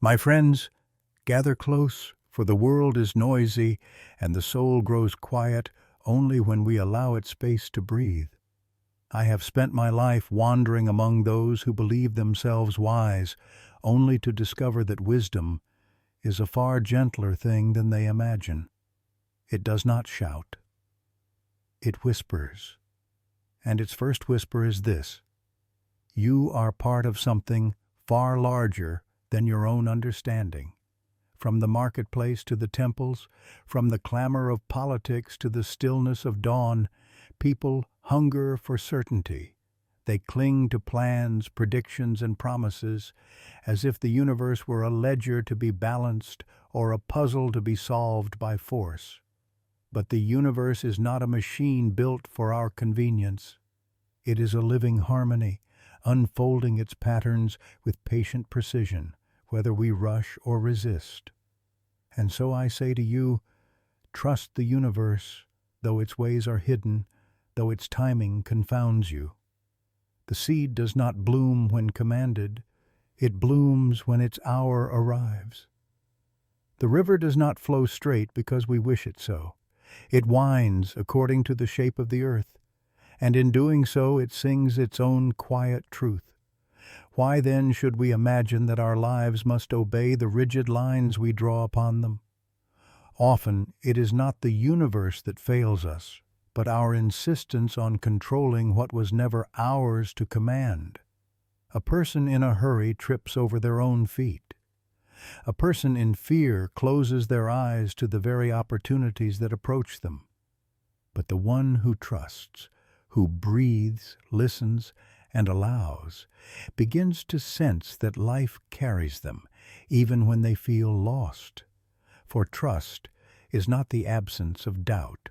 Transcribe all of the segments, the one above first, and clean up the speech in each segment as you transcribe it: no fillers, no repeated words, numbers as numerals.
My friends, gather close, for the world is noisy, and the soul grows quiet only when we allow it space to breathe. I have spent my life wandering among those who believe themselves wise, only to discover that wisdom is a far gentler thing than they imagine. It does not shout. It whispers. And its first whisper is this: you are part of something far larger than your own understanding. From the marketplace to the temples, from the clamor of politics to the stillness of dawn, people hunger for certainty. They cling to plans, predictions, and promises, as if the universe were a ledger to be balanced or a puzzle to be solved by force. But the universe is not a machine built for our convenience. It is a living harmony, unfolding its patterns with patient precision, whether we rush or resist. And so I say to you, trust the universe, though its ways are hidden, though its timing confounds you. The seed does not bloom when commanded, it blooms when its hour arrives. The river does not flow straight because we wish it so. It winds according to the shape of the earth, and in doing so it sings its own quiet truth. Why then should we imagine that our lives must obey the rigid lines we draw upon them? Often it is not the universe that fails us, but our insistence on controlling what was never ours to command. A person in a hurry trips over their own feet. A person in fear closes their eyes to the very opportunities that approach them. But the one who trusts, who breathes, listens, and allows, begins to sense that life carries them, even when they feel lost. For trust is not the absence of doubt.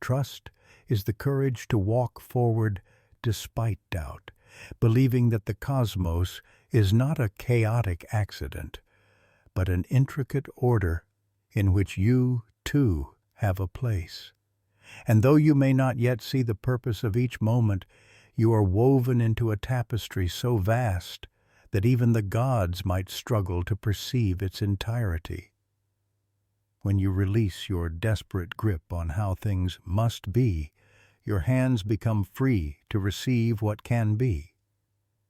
Trust is the courage to walk forward despite doubt, believing that the cosmos is not a chaotic accident, but an intricate order in which you, too, have a place. And though you may not yet see the purpose of each moment, you are woven into a tapestry so vast that even the gods might struggle to perceive its entirety. When you release your desperate grip on how things must be, your hands become free to receive what can be.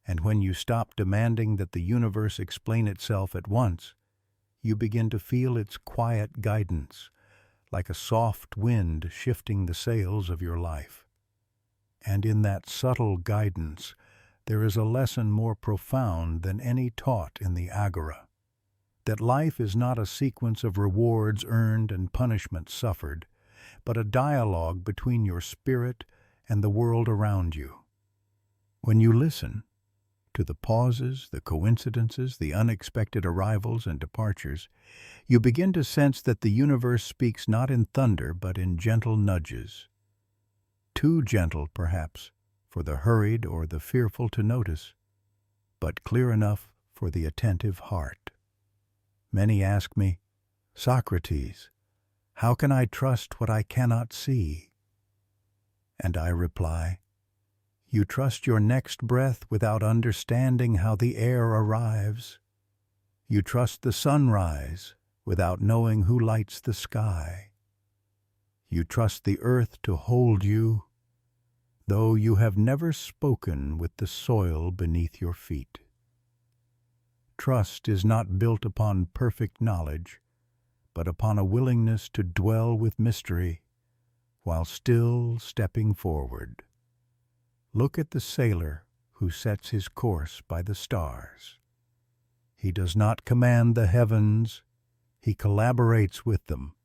And when you stop demanding that the universe explain itself at once, you begin to feel its quiet guidance, like a soft wind shifting the sails of your life. And in that subtle guidance, there is a lesson more profound than any taught in the agora: that life is not a sequence of rewards earned and punishments suffered, but a dialogue between your spirit and the world around you. When you listen to the pauses, the coincidences, the unexpected arrivals and departures, you begin to sense that the universe speaks not in thunder but in gentle nudges. Too gentle, perhaps, for the hurried or the fearful to notice, but clear enough for the attentive heart. Many ask me, Socrates, how can I trust what I cannot see? And I reply, you trust your next breath without understanding how the air arrives. You trust the sunrise without knowing who lights the sky. You trust the earth to hold you, though you have never spoken with the soil beneath your feet. Trust is not built upon perfect knowledge, but upon a willingness to dwell with mystery while still stepping forward. Look at the sailor who sets his course by the stars. He does not command the heavens, he collaborates with them.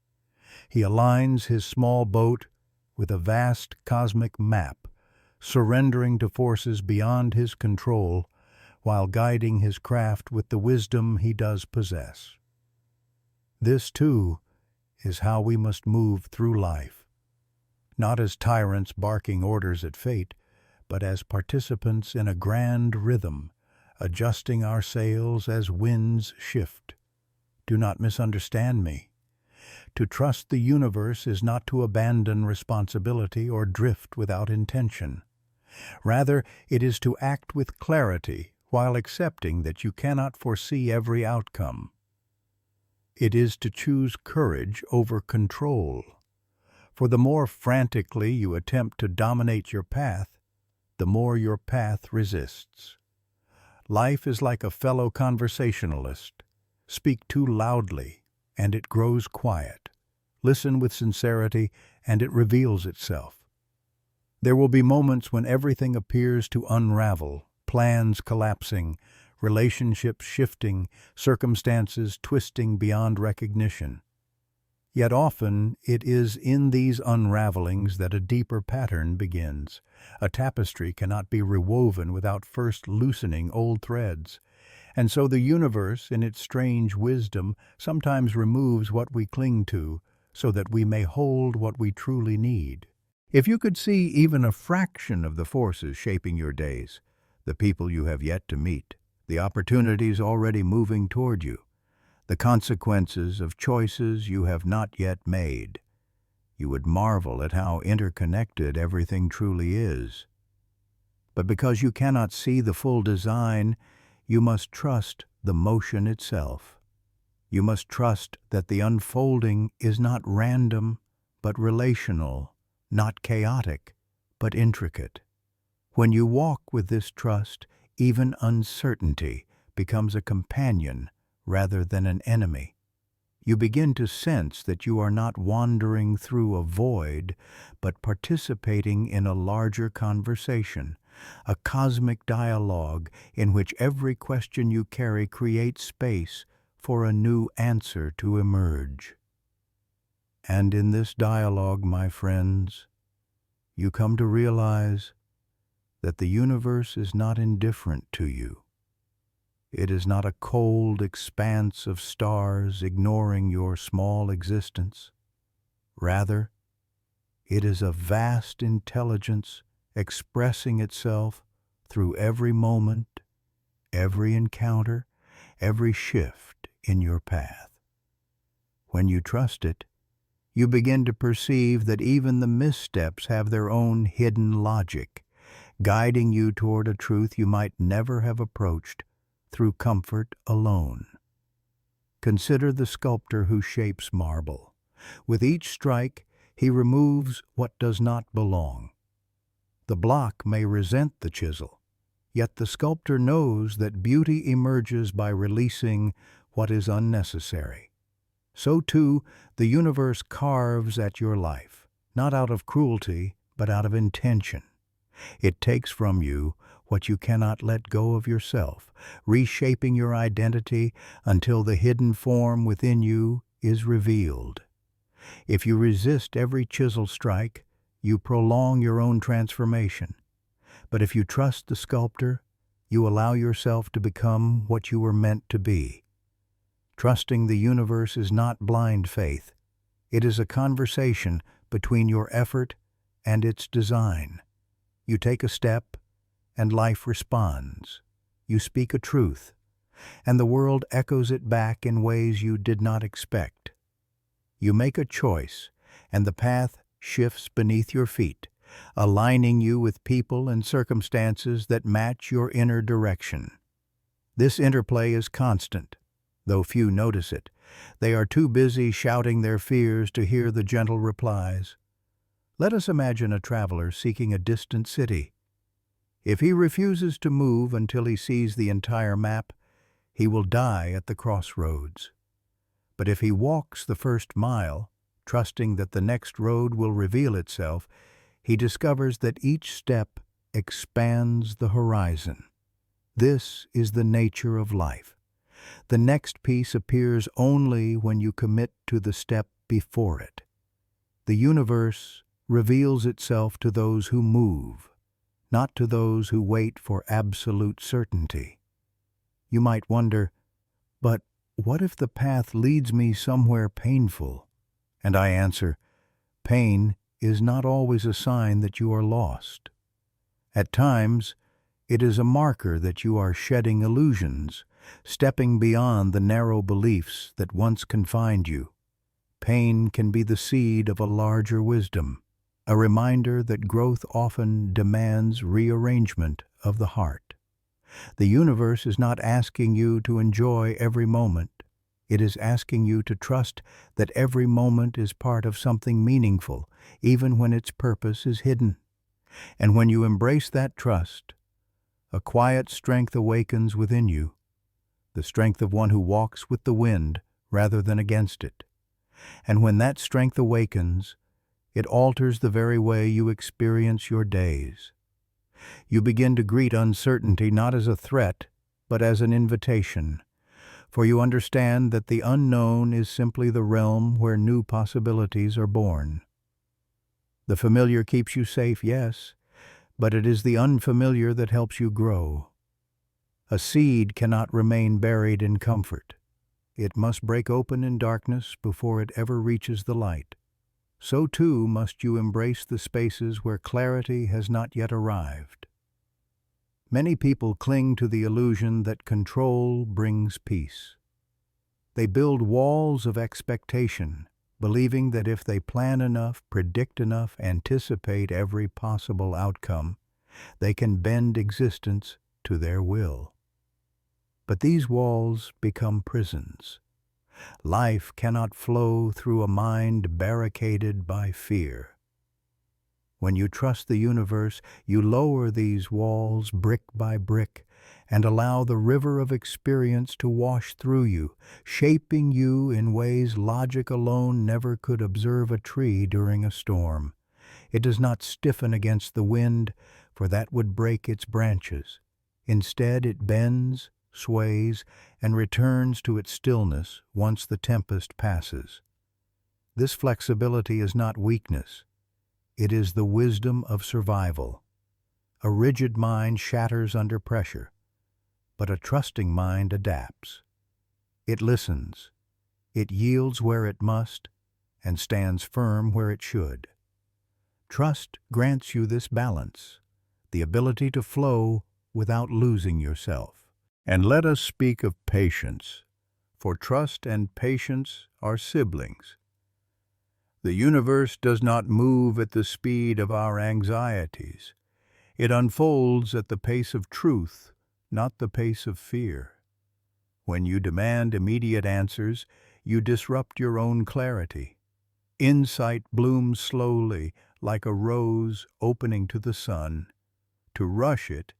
He aligns his small boat with a vast cosmic map, surrendering to forces beyond his control, while guiding his craft with the wisdom he does possess. This, too, is how we must move through life, not as tyrants barking orders at fate, but as participants in a grand rhythm, adjusting our sails as winds shift. Do not misunderstand me. To trust the universe is not to abandon responsibility or drift without intention. Rather, it is to act with clarity while accepting that you cannot foresee every outcome. It is to choose courage over control, for the more frantically you attempt to dominate your path, the more your path resists. Life is like a fellow conversationalist. Speak too loudly, and it grows quiet. Listen with sincerity, and it reveals itself. There will be moments when everything appears to unravel, plans collapsing, relationships shifting, circumstances twisting beyond recognition. Yet often it is in these unravelings that a deeper pattern begins. A tapestry cannot be rewoven without first loosening old threads. And so the universe, in its strange wisdom, sometimes removes what we cling to so that we may hold what we truly need. If you could see even a fraction of the forces shaping your days, the people you have yet to meet, the opportunities already moving toward you, the consequences of choices you have not yet made, you would marvel at how interconnected everything truly is. But because you cannot see the full design, you must trust the motion itself. You must trust that the unfolding is not random, but relational, not chaotic, but intricate. When you walk with this trust, even uncertainty becomes a companion rather than an enemy. You begin to sense that you are not wandering through a void, but participating in a larger conversation, a cosmic dialogue in which every question you carry creates space for a new answer to emerge. And in this dialogue, my friends, you come to realize that the universe is not indifferent to you. It is not a cold expanse of stars ignoring your small existence. Rather, it is a vast intelligence expressing itself through every moment, every encounter, every shift in your path. When you trust it, you begin to perceive that even the missteps have their own hidden logic, guiding you toward a truth you might never have approached through comfort alone. Consider the sculptor who shapes marble. With each strike, he removes what does not belong. The block may resent the chisel, yet the sculptor knows that beauty emerges by releasing what is unnecessary. So too, the universe carves at your life, not out of cruelty, but out of intention. It takes from you what you cannot let go of yourself, reshaping your identity until the hidden form within you is revealed. If you resist every chisel strike, you prolong your own transformation. But if you trust the sculptor, you allow yourself to become what you were meant to be. Trusting the universe is not blind faith. It is a conversation between your effort and its design. You take a step, and life responds. You speak a truth, and the world echoes it back in ways you did not expect. You make a choice, and the path shifts beneath your feet, aligning you with people and circumstances that match your inner direction. This interplay is constant, though few notice it. They are too busy shouting their fears to hear the gentle replies. Let us imagine a traveler seeking a distant city. If he refuses to move until he sees the entire map, he will die at the crossroads. But if he walks the first mile, trusting that the next road will reveal itself, he discovers that each step expands the horizon. This is the nature of life. The next piece appears only when you commit to the step before it. The universe reveals itself to those who move, not to those who wait for absolute certainty. You might wonder, but what if the path leads me somewhere painful? And I answer, pain is not always a sign that you are lost. At times, it is a marker that you are shedding illusions, stepping beyond the narrow beliefs that once confined you. Pain can be the seed of a larger wisdom, a reminder that growth often demands rearrangement of the heart. The universe is not asking you to enjoy every moment. It is asking you to trust that every moment is part of something meaningful, even when its purpose is hidden. And when you embrace that trust, a quiet strength awakens within you, the strength of one who walks with the wind rather than against it. And when that strength awakens, it alters the very way you experience your days. You begin to greet uncertainty not as a threat, but as an invitation, for you understand that the unknown is simply the realm where new possibilities are born. The familiar keeps you safe, yes, but it is the unfamiliar that helps you grow. A seed cannot remain buried in comfort. It must break open in darkness before it ever reaches the light. So too must you embrace the spaces where clarity has not yet arrived. Many people cling to the illusion that control brings peace. They build walls of expectation, believing that if they plan enough, predict enough, anticipate every possible outcome, they can bend existence to their will. But these walls become prisons. Life cannot flow through a mind barricaded by fear. When you trust the universe, you lower these walls brick by brick and allow the river of experience to wash through you, shaping you in ways logic alone never could observe a tree during a storm. It does not stiffen against the wind, for that would break its branches. Instead, it bends, sways, and returns to its stillness once the tempest passes. This flexibility is not weakness. It is the wisdom of survival. A rigid mind shatters under pressure, but a trusting mind adapts. It listens. It yields where it must and stands firm where it should. Trust grants you this balance, the ability to flow without losing yourself. And let us speak of patience, for trust and patience are siblings. The universe does not move at the speed of our anxieties. It unfolds at the pace of truth, not the pace of fear. When you demand immediate answers, you disrupt your own clarity. Insight blooms slowly, like a rose opening to the sun. To rush it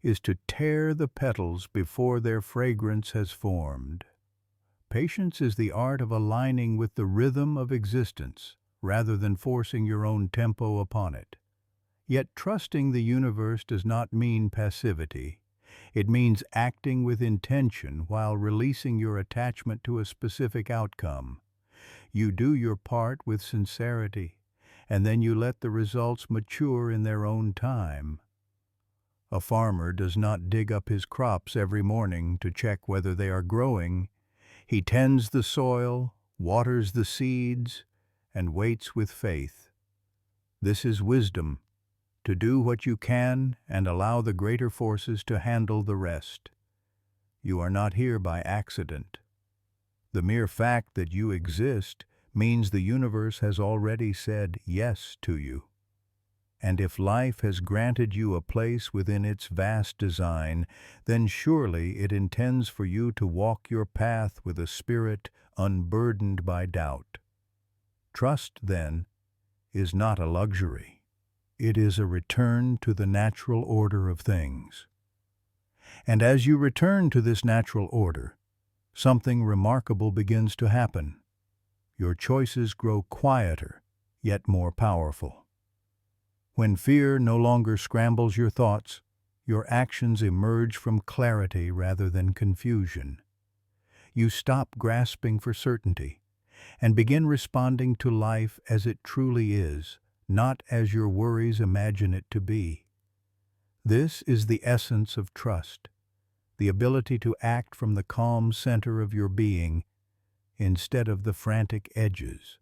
is to tear the petals before their fragrance has formed. Patience is the art of aligning with the rhythm of existence, rather than forcing your own tempo upon it. Yet trusting the universe does not mean passivity. It means acting with intention while releasing your attachment to a specific outcome. You do your part with sincerity, and then you let the results mature in their own time. A farmer does not dig up his crops every morning to check whether they are growing. He tends the soil, waters the seeds, and waits with faith. This is wisdom, to do what you can and allow the greater forces to handle the rest. You are not here by accident. The mere fact that you exist means the universe has already said yes to you. And if life has granted you a place within its vast design, then surely it intends for you to walk your path with a spirit unburdened by doubt. Trust, then, is not a luxury. It is a return to the natural order of things. And as you return to this natural order, something remarkable begins to happen. Your choices grow quieter, yet more powerful. When fear no longer scrambles your thoughts, your actions emerge from clarity rather than confusion. You stop grasping for certainty and begin responding to life as it truly is, not as your worries imagine it to be. This is the essence of trust, the ability to act from the calm center of your being instead of the frantic edges.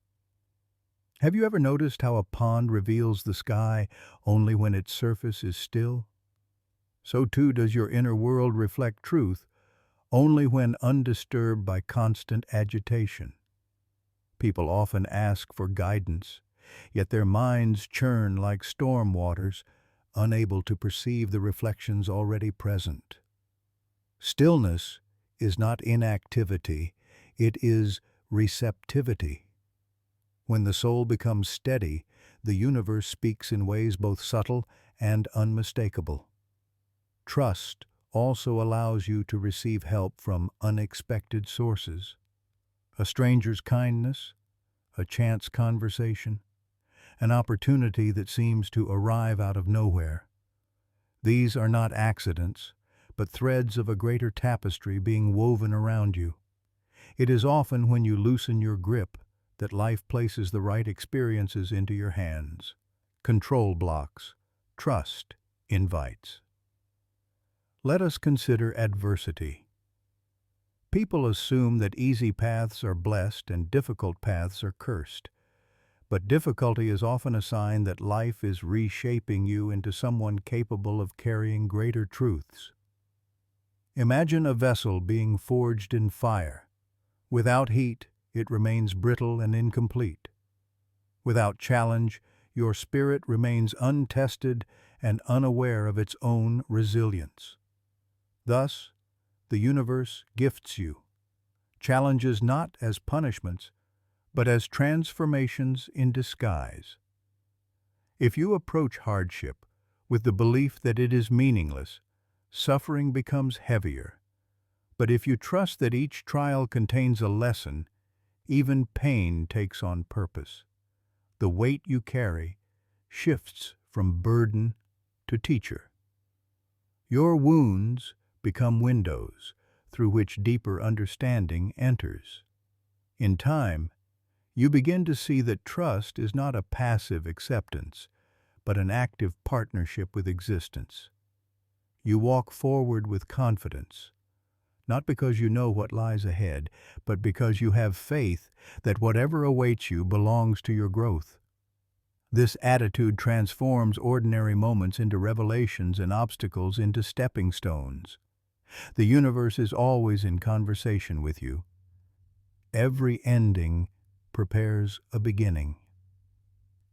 Have you ever noticed how a pond reveals the sky only when its surface is still? So too does your inner world reflect truth only when undisturbed by constant agitation. People often ask for guidance, yet their minds churn like storm waters, unable to perceive the reflections already present. Stillness is not inactivity, it is receptivity. When the soul becomes steady, the universe speaks in ways both subtle and unmistakable. Trust also allows you to receive help from unexpected sources. A stranger's kindness, a chance conversation, an opportunity that seems to arrive out of nowhere. These are not accidents, but threads of a greater tapestry being woven around you. It is often when you loosen your grip that life places the right experiences into your hands. Control blocks, trust invites. Let us consider adversity. People assume that easy paths are blessed and difficult paths are cursed. But difficulty is often a sign that life is reshaping you into someone capable of carrying greater truths. Imagine a vessel being forged in fire. Without heat, it remains brittle and incomplete. Without challenge, your spirit remains untested and unaware of its own resilience. Thus, the universe gifts you challenges not as punishments, but as transformations in disguise. If you approach hardship with the belief that it is meaningless, suffering becomes heavier. But if you trust that each trial contains a lesson, even pain takes on purpose. The weight you carry shifts from burden to teacher. Your wounds become windows through which deeper understanding enters. In time, you begin to see that trust is not a passive acceptance, but an active partnership with existence. You walk forward with confidence, not because you know what lies ahead, but because you have faith that whatever awaits you belongs to your growth. This attitude transforms ordinary moments into revelations and obstacles into stepping stones. The universe is always in conversation with you. Every ending prepares a beginning.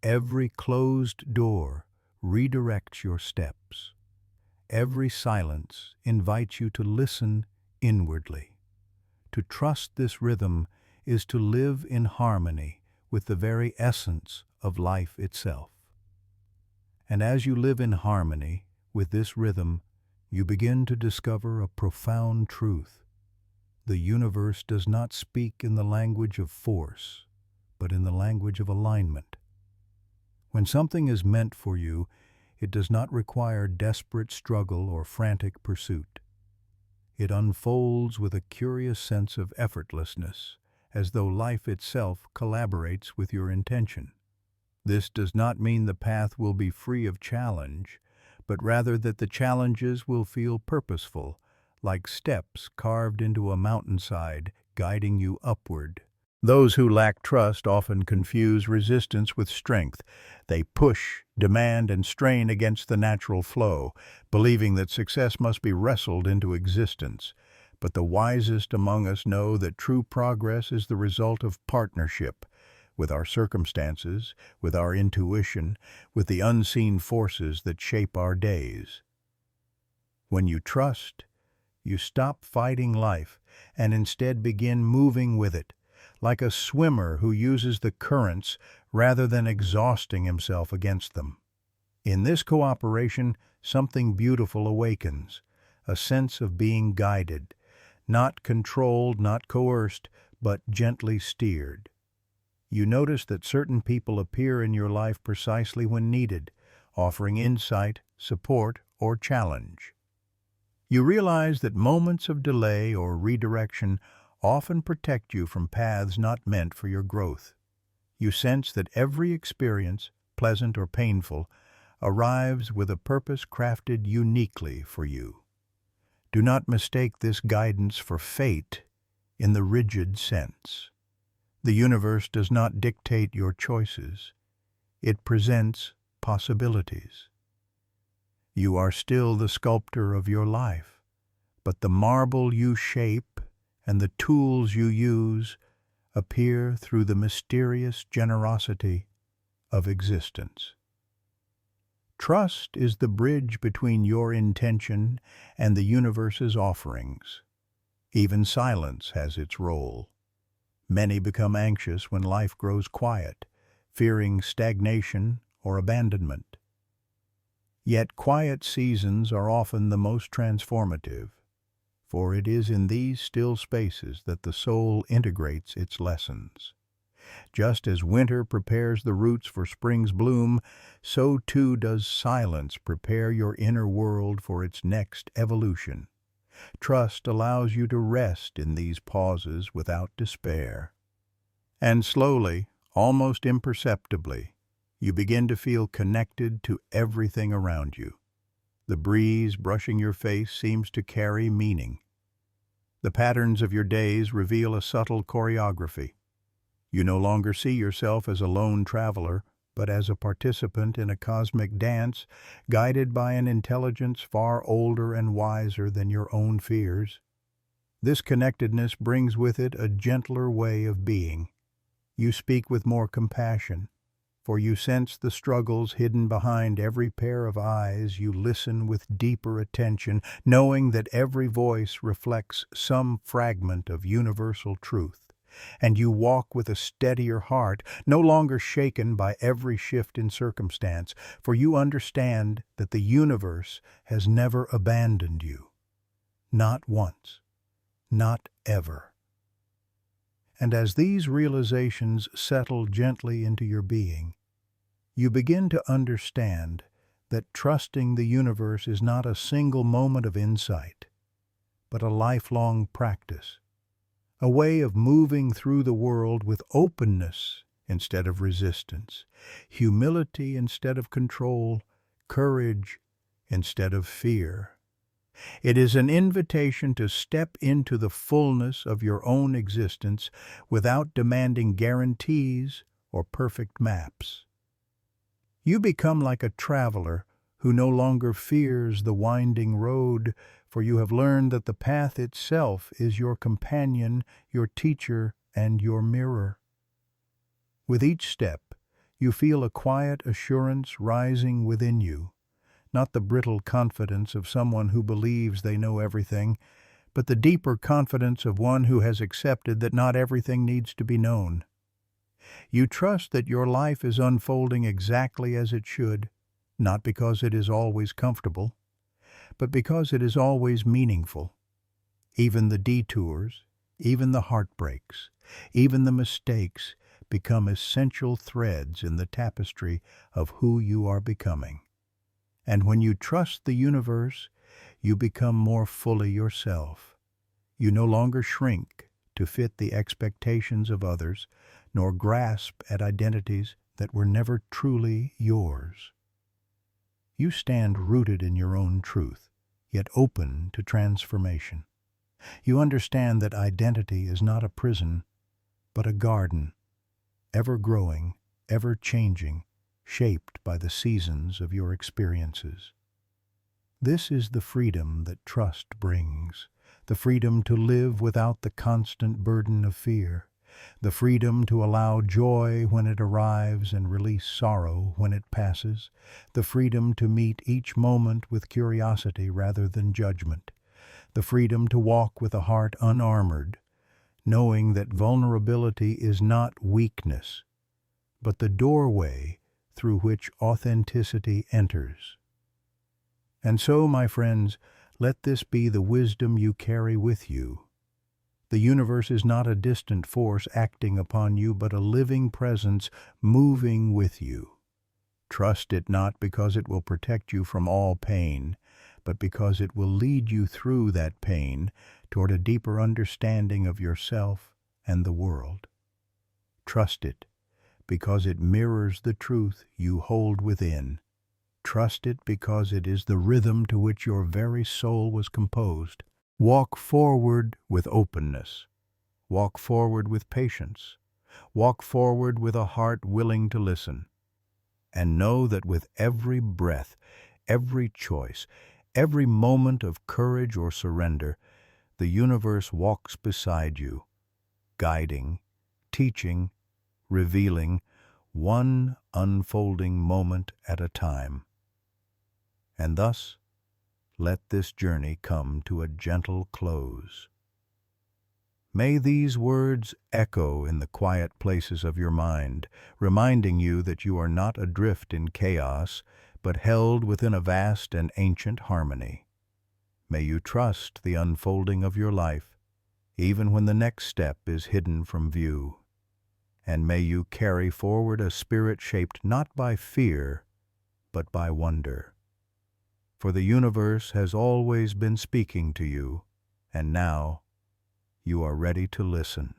Every closed door redirects your steps. Every silence invites you to listen inwardly. To trust this rhythm is to live in harmony with the very essence of life itself. And as you live in harmony with this rhythm, you begin to discover a profound truth. The universe does not speak in the language of force, but in the language of alignment. When something is meant for you, it does not require desperate struggle or frantic pursuit. It unfolds with a curious sense of effortlessness, as though life itself collaborates with your intention. This does not mean the path will be free of challenge, but rather that the challenges will feel purposeful, like steps carved into a mountainside, guiding you upward. Those who lack trust often confuse resistance with strength. They push, demand, and strain against the natural flow, believing that success must be wrestled into existence. But the wisest among us know that true progress is the result of partnership with our circumstances, with our intuition, with the unseen forces that shape our days. When you trust, you stop fighting life and instead begin moving with it, like a swimmer who uses the currents rather than exhausting himself against them. In this cooperation, something beautiful awakens, a sense of being guided, not controlled, not coerced, but gently steered. You notice that certain people appear in your life precisely when needed, offering insight, support, or challenge. You realize that moments of delay or redirection often protect you from paths not meant for your growth. You sense that every experience, pleasant or painful, arrives with a purpose crafted uniquely for you. Do not mistake this guidance for fate in the rigid sense. The universe does not dictate your choices. It presents possibilities. You are still the sculptor of your life, but the marble you shape and the tools you use appear through the mysterious generosity of existence. Trust is the bridge between your intention and the universe's offerings. Even silence has its role. Many become anxious when life grows quiet, fearing stagnation or abandonment. Yet quiet seasons are often the most transformative, for it is in these still spaces that the soul integrates its lessons. Just as winter prepares the roots for spring's bloom, so too does silence prepare your inner world for its next evolution. Trust allows you to rest in these pauses without despair. And slowly, almost imperceptibly, you begin to feel connected to everything around you. The breeze brushing your face seems to carry meaning. The patterns of your days reveal a subtle choreography. You no longer see yourself as a lone traveler, but as a participant in a cosmic dance, guided by an intelligence far older and wiser than your own fears. This connectedness brings with it a gentler way of being. You speak with more compassion, for you sense the struggles hidden behind every pair of eyes. You listen with deeper attention, knowing that every voice reflects some fragment of universal truth. And you walk with a steadier heart, no longer shaken by every shift in circumstance, for you understand that the universe has never abandoned you. Not once. Not ever. And as these realizations settle gently into your being, you begin to understand that trusting the universe is not a single moment of insight, but a lifelong practice. A way of moving through the world with openness instead of resistance, humility instead of control, courage instead of fear. It is an invitation to step into the fullness of your own existence without demanding guarantees or perfect maps. You become like a traveler who no longer fears the winding road, for you have learned that the path itself is your companion, your teacher, and your mirror. With each step, you feel a quiet assurance rising within you, not the brittle confidence of someone who believes they know everything, but the deeper confidence of one who has accepted that not everything needs to be known. You trust that your life is unfolding exactly as it should, not because it is always comfortable, but because it is always meaningful. Even the detours, even the heartbreaks, even the mistakes become essential threads in the tapestry of who you are becoming. And when you trust the universe, you become more fully yourself. You no longer shrink to fit the expectations of others, nor grasp at identities that were never truly yours. You stand rooted in your own truth, yet open to transformation. You understand that identity is not a prison, but a garden, ever growing, ever changing, shaped by the seasons of your experiences. This is the freedom that trust brings, the freedom to live without the constant burden of fear, the freedom to allow joy when it arrives and release sorrow when it passes, the freedom to meet each moment with curiosity rather than judgment, the freedom to walk with a heart unarmored, knowing that vulnerability is not weakness, but the doorway through which authenticity enters. And so, my friends, let this be the wisdom you carry with you. The universe is not a distant force acting upon you, but a living presence moving with you. Trust it not because it will protect you from all pain, but because it will lead you through that pain toward a deeper understanding of yourself and the world. Trust it because it mirrors the truth you hold within. Trust it because it is the rhythm to which your very soul was composed. Walk forward with openness. Walk forward with patience. Walk forward with a heart willing to listen. And know that with every breath, every choice, every moment of courage or surrender, the universe walks beside you, guiding, teaching, revealing, one unfolding moment at a time. And thus, let this journey come to a gentle close. May these words echo in the quiet places of your mind, reminding you that you are not adrift in chaos, but held within a vast and ancient harmony. May you trust the unfolding of your life, even when the next step is hidden from view. And may you carry forward a spirit shaped not by fear, but by wonder. For the universe has always been speaking to you, and now you are ready to listen.